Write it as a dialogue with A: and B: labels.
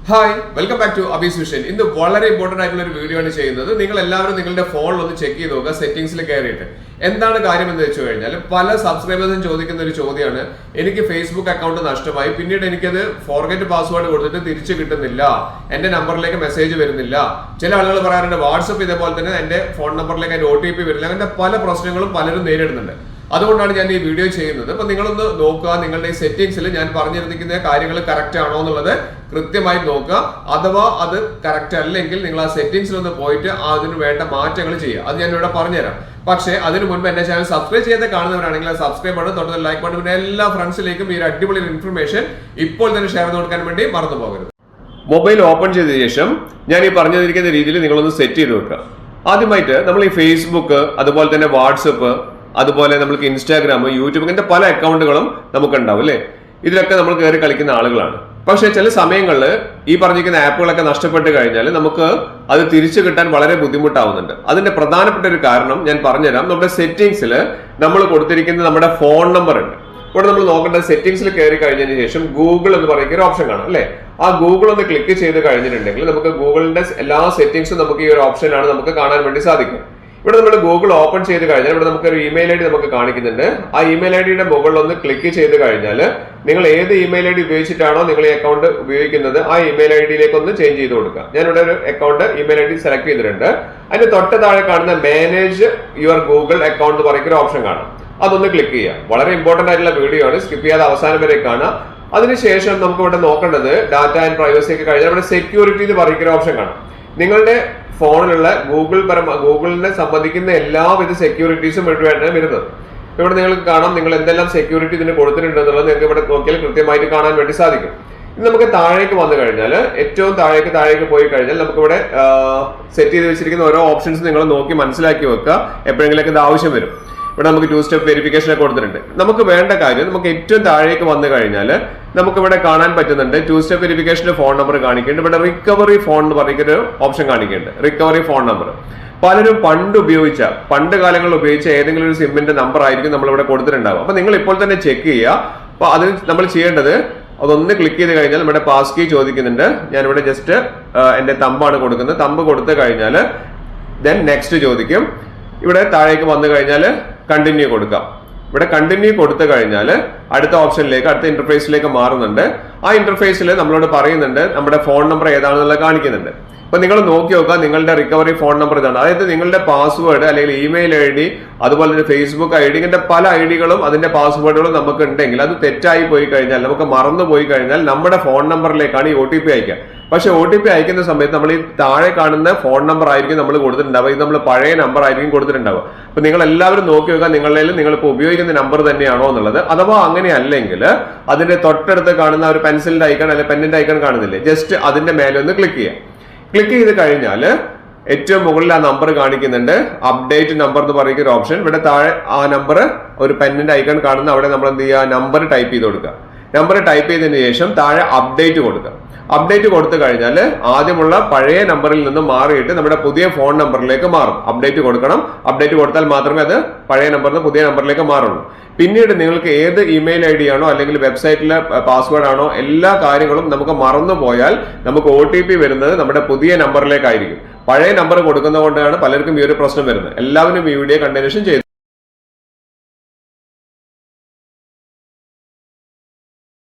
A: Hi welcome back to അബീസ് vision. ഇന്ന് വളരെ ഇമ്പോർട്ടന്റ് ആയിട്ടുള്ള ഒരു വീഡിയോ ആണ് ചെയ്യുന്നത്. നിങ്ങൾ എല്ലാവരും നിങ്ങളുടെ ഫോണിൽ ഒന്ന് ചെക്ക് ചെയ്ത് നോക്കുക, സെറ്റിംഗ്സിൽ കയറിയിട്ട്. എന്താണ് കാര്യം എന്ന് വെച്ച് കഴിഞ്ഞാൽ പല സബ്സ്ക്രൈബേഴ്സും ചോദിക്കുന്ന ഒരു ചോദ്യമാണ്, എനിക്ക് ഫേസ്ബുക്ക് അക്കൗണ്ട് നഷ്ടമായി, പിന്നീട് എനിക്കത് ഫോർഗെറ്റ് പാസ്വേഡ് കൊടുത്തിട്ട് തിരിച്ചു കിട്ടുന്നില്ല, എന്റെ നമ്പറിലേക്ക് മെസ്സേജ് വരുന്നില്ല. ചില ആളുകൾ പറയാറുണ്ട് വാട്സപ്പ് ഇതേപോലെ തന്നെ എന്റെ ഫോൺ നമ്പറിലേക്ക് അതിന്റെ OTP വരില്ല. അങ്ങനത്തെ പല പ്രശ്നങ്ങളും പലരും നേരിടുന്നുണ്ട്. അതുകൊണ്ടാണ് ഞാൻ ഈ വീഡിയോ ചെയ്യുന്നത്. അപ്പൊ നിങ്ങളൊന്ന് നോക്കുക, നിങ്ങളുടെ ഈ സെറ്റിംഗ്സിൽ ഞാൻ പറഞ്ഞിരിക്കുന്ന കാര്യങ്ങൾ കറക്റ്റ് ആണോ എന്നുള്ളത് കൃത്യമായി നോക്കുക. അഥവാ അത് കറക്റ്റ് അല്ലെങ്കിൽ നിങ്ങൾ ആ സെറ്റിംഗ്സിൽ ഒന്ന് പോയിട്ട് അതിന് വേണ്ട മാറ്റങ്ങൾ ചെയ്യുക. അത് ഞാൻ ഇവിടെ പറഞ്ഞുതരാം. പക്ഷേ അതിന് മുൻപ് എന്റെ ചാനൽ സബ്സ്ക്രൈബ് ചെയ്ത് കാണുന്നവരാണെങ്കിൽ സബ്സ്ക്രൈബ് ആണ്, തൊട്ട് ലൈക്ക് ബട്ടൺ, പിന്നെ എല്ലാ ഫ്രണ്ട്സിലേക്കും ഈ അടിപൊളി ഇൻഫർമേഷൻ ഇപ്പോൾ തന്നെ ഷെയർ ചെയ്ത് കൊടുക്കാൻ വേണ്ടി മറന്നു പോകരുത്. മൊബൈൽ ഓപ്പൺ ചെയ്ത ശേഷം ഞാൻ ഈ പറഞ്ഞിരിക്കുന്ന രീതിയിൽ നിങ്ങളൊന്ന് സെറ്റ് ചെയ്ത് വെക്കുക. ആദ്യമായിട്ട് നമ്മൾ ഈ ഫേസ്ബുക്ക്, അതുപോലെ തന്നെ വാട്സപ്പ്, അതുപോലെ നമുക്ക് ഇൻസ്റ്റാഗ്രാം, യൂട്യൂബ്, ഇങ്ങനത്തെ പല അക്കൗണ്ടുകളും നമുക്ക് ഉണ്ടാവും അല്ലേ. ഇതിലൊക്കെ നമ്മൾ കയറി കളിക്കുന്ന ആളുകളാണ്. പക്ഷെ ചില സമയങ്ങളിൽ ഈ പറഞ്ഞിരിക്കുന്ന ആപ്പുകളൊക്കെ നഷ്ടപ്പെട്ട് കഴിഞ്ഞാൽ നമുക്ക് അത് തിരിച്ചു കിട്ടാൻ വളരെ ബുദ്ധിമുട്ടാവുന്നുണ്ട്. അതിന്റെ പ്രധാനപ്പെട്ട ഒരു കാരണം ഞാൻ പറഞ്ഞുതരാം. നമ്മുടെ സെറ്റിംഗ്സിൽ നമ്മൾ കൊടുത്തിരിക്കുന്ന നമ്മുടെ ഫോൺ നമ്പർ ഉണ്ട്. ഇവിടെ നമ്മൾ നോക്കേണ്ടത് സെറ്റിംഗ്സിൽ കയറി കഴിഞ്ഞതിന് ശേഷം ഗൂഗിൾ എന്ന് പറയുന്ന ഒരു ഓപ്ഷൻ കാണാം അല്ലെ. ആ ഗൂഗിൾ ഒന്ന് ക്ലിക്ക് ചെയ്ത് കഴിഞ്ഞിട്ടുണ്ടെങ്കിൽ നമുക്ക് ഗൂഗിളിന്റെ എല്ലാ സെറ്റിംഗ്സും നമുക്ക് ഈ ഒരു ഓപ്ഷനാണ് നമുക്ക് കാണാൻ വേണ്ടി സാധിക്കും. ഇവിടെ നമ്മൾ ഗൂഗിൾ ഓപ്പൺ ചെയ്ത് കഴിഞ്ഞാൽ ഇവിടെ നമുക്ക് ഒരു ഇമെയിൽ ID നമുക്ക് കാണിക്കുന്നുണ്ട്. ആ ഇമെയിൽ IDയുടെ മുകളിൽ ഒന്ന് ക്ലിക്ക് ചെയ്ത് കഴിഞ്ഞാൽ നിങ്ങൾ ഏത് ഇമെയിൽ ID ഉപയോഗിച്ചിട്ടാണോ നിങ്ങൾ ഈ അക്കൗണ്ട് ഉപയോഗിക്കുന്നത് ആ ഇമെയിൽ IDയിലേക്ക് ഒന്ന് ചേഞ്ച് ചെയ്ത് കൊടുക്കുക. ഞാനിവിടെ ഒരു അക്കൗണ്ട് ഇമെയിൽ ID സെലക്ട് ചെയ്തിട്ടുണ്ട്. അതിന്റെ തൊട്ട് താഴെ കാണുന്ന മാനേജ് യുവർ ഗൂഗിൾ അക്കൗണ്ട് എന്ന് പറയുന്ന ഒരു ഓപ്ഷൻ കാണാം. അതൊന്ന് ക്ലിക്ക് ചെയ്യുക. വളരെ ഇമ്പോർട്ടന്റ് ആയിട്ടുള്ള വീഡിയോ ആണ്, സ്കിപ്പ് ചെയ്യാതെ അവസാനം വരെ കാണാം. അതിനുശേഷം നമുക്ക് ഇവിടെ നോക്കേണ്ടത് ഡാറ്റ ആൻഡ് പ്രൈവസി ഒക്കെ കഴിഞ്ഞാൽ ഇവിടെ സെക്യൂരിറ്റി എന്ന് പറയുന്ന ഒരു ഓപ്ഷൻ കാണാം. നിങ്ങളുടെ ഫോണിലുള്ള ഗൂഗിളിനെ സംബന്ധിക്കുന്ന എല്ലാവിധ സെക്യൂരിറ്റീസും ഇവിടെയാണ് വരുന്നത്. ഇവിടെ നിങ്ങൾക്ക് കാണാം നിങ്ങൾ എന്തെല്ലാം സെക്യൂരിറ്റി ഇതിന് കൊടുത്തിട്ടുണ്ട് എന്നുള്ളത് നിങ്ങൾക്ക് ഇവിടെ നോക്കിയാൽ കൃത്യമായിട്ട് കാണാൻ വേണ്ടി സാധിക്കും. ഇനി നമുക്ക് താഴേക്ക് വന്നു കഴിഞ്ഞാൽ ഏറ്റവും താഴേക്ക് പോയി കഴിഞ്ഞാൽ നമുക്ക് ഇവിടെ സെറ്റ് ചെയ്ത് വെച്ചിരിക്കുന്ന ഓരോ ഓപ്ഷൻസ് നിങ്ങൾ നോക്കി മനസ്സിലാക്കി വെക്കുക. എപ്പോഴെങ്കിലൊക്കെ ഇത് ആവശ്യം വരും. ഇവിടെ നമുക്ക് 2 സ്റ്റെപ്പ് വെരിഫിക്കേഷൻ ഒക്കെ കൊടുത്തിട്ടുണ്ട്. നമുക്ക് വേണ്ട കാര്യം നമുക്ക് ഏറ്റവും താഴേക്ക് വന്നു കഴിഞ്ഞാൽ നമുക്ക് ഇവിടെ കാണാൻ പറ്റുന്നുണ്ട് 2 സ്റ്റെപ്പ് വെരിഫിക്കേഷന്റെ ഫോൺ നമ്പർ കാണിക്കുന്നുണ്ട്. ഇവിടെ റിക്കവറി ഫോൺ എന്ന് പറയുന്ന ഓപ്ഷൻ കാണിക്കുന്നുണ്ട്. റിക്കവറി ഫോൺ നമ്പർ പലരും പണ്ട് കാലങ്ങളിൽ ഉപയോഗിച്ച ഏതെങ്കിലും ഒരു സിമ്മിന്റെ നമ്പർ ആയിരിക്കും നമ്മൾ ഇവിടെ കൊടുത്തിട്ടുണ്ടാവും. അപ്പൊ നിങ്ങൾ ഇപ്പോൾ തന്നെ ചെക്ക് ചെയ്യുക. അപ്പൊ അതിന് നമ്മൾ ചെയ്യേണ്ടത് അതൊന്ന് ക്ലിക്ക് ചെയ്ത് കഴിഞ്ഞാൽ നമ്മുടെ പാസ് കീ ചോദിക്കുന്നുണ്ട്. ഞാനിവിടെ ജസ്റ്റ് എന്റെ തമ്പാണ് കൊടുക്കുന്നത്. തമ്പ് കൊടുത്തു കഴിഞ്ഞാൽ ദെൻ നെക്സ്റ്റ് ചോദിക്കും. ഇവിടെ താഴേക്ക് വന്നു കഴിഞ്ഞാൽ കണ്ടിന്യൂ കൊടുക്കാം. ഇവിടെ കണ്ടിന്യൂ കൊടുത്തു കഴിഞ്ഞാൽ അടുത്ത ഓപ്ഷനിലേക്ക്, അടുത്ത ഇന്റർഫേസിലേക്ക് മാറുന്നുണ്ട്. ആ ഇന്റർഫേസിൽ നമ്മളോട് പറയുന്നുണ്ട് നമ്മുടെ ഫോൺ നമ്പർ ഏതാണെന്നുള്ളത് കാണിക്കുന്നുണ്ട്. അപ്പൊ നിങ്ങൾ നോക്കി നോക്കുക, നിങ്ങളുടെ റിക്കവറി ഫോൺ നമ്പർ ഇതാണ്. അതായത് നിങ്ങളുടെ പാസ്വേഡ് അല്ലെങ്കിൽ ഇമെയിൽ ID, അതുപോലെ തന്നെ ഫേസ്ബുക്ക് ID, ഇങ്ങനത്തെ പല ഐഡികളും അതിന്റെ പാസ്വേഡുകളും നമുക്ക് ഉണ്ടെങ്കിൽ അത് തെറ്റായി പോയി കഴിഞ്ഞാൽ, നമുക്ക് മറന്നു പോയി കഴിഞ്ഞാൽ നമ്മുടെ ഫോൺ നമ്പറിലേക്കാണ് ഈ OTP അയക്കുക. പക്ഷെ OTP അയക്കുന്ന സമയത്ത് നമ്മൾ ഈ താഴെ കാണുന്ന ഫോൺ നമ്പർ ആയിരിക്കും നമ്മൾ കൊടുത്തിട്ടുണ്ടാവുക. ഇത് നമ്മൾ പഴയ നമ്പർ ആയിരിക്കും കൊടുത്തിട്ടുണ്ടാവുക. അപ്പൊ നിങ്ങൾ എല്ലാവരും നോക്കി വെക്കുക നിങ്ങളിൽ നിങ്ങളിപ്പോൾ ഉപയോഗിക്കുന്ന നമ്പർ തന്നെയാണോ എന്നുള്ളത്. അഥവാ അങ്ങനെ അല്ലെങ്കിൽ അതിന്റെ തൊട്ടടുത്ത് കാണുന്ന ഒരു പെൻസിലിന്റെ ഐക്കൺ അല്ലെങ്കിൽ പെന്നിന്റെ ഐക്കൺ കാണുന്നില്ലേ, ജസ്റ്റ് അതിന്റെ മേലെ ഒന്ന് ക്ലിക്ക് ചെയ്യാം. ക്ലിക്ക് ചെയ്ത് കഴിഞ്ഞാൽ ഏറ്റവും മുകളിൽ ആ നമ്പർ കാണിക്കുന്നുണ്ട്, അപ്ഡേറ്റ് നമ്പർ എന്ന് പറയുന്ന ഒരു ഓപ്ഷൻ. ഇവിടെ താഴെ ആ നമ്പർ ഒരു പെന്നിന്റെ ഐക്കൺ കാണുന്ന അവിടെ നമ്മൾ എന്ത് ചെയ്യുക, നമ്പർ ടൈപ്പ് ചെയ്ത് കൊടുക്കുക. നമ്പർ ടൈപ്പ് ചെയ്തതിന് ശേഷം താഴെ അപ്ഡേറ്റ് കൊടുക്കുക. അപ്ഡേറ്റ് കൊടുത്തു കഴിഞ്ഞാൽ ആദ്യമുള്ള പഴയ നമ്പറിൽ നിന്ന് മാറിയിട്ട് നമ്മുടെ പുതിയ ഫോൺ നമ്പറിലേക്ക് മാറും. അപ്ഡേറ്റ് കൊടുക്കണം. അപ്ഡേറ്റ് കൊടുത്താൽ മാത്രമേ അത് പഴയ നമ്പറിൽ നിന്ന് പുതിയ നമ്പറിലേക്ക് മാറുള്ളൂ. പിന്നീട് നിങ്ങൾക്ക് ഏത് ഇമെയിൽ ID ആണോ അല്ലെങ്കിൽ വെബ്സൈറ്റിലെ പാസ്വേഡ് ആണോ, എല്ലാ കാര്യങ്ങളും നമുക്ക് മറന്നു പോയാൽ നമുക്ക് OTP വരുന്നത് നമ്മുടെ പുതിയ നമ്പറിലേക്കായിരിക്കും. പഴയ നമ്പർ കൊടുക്കുന്നത് കൊണ്ടാണ് പലർക്കും ഈ ഒരു പ്രശ്നം വരുന്നത്. എല്ലാവരും ഈ വീഡിയോ കണ്ടിന്യൂഷൻ ചെയ്തു.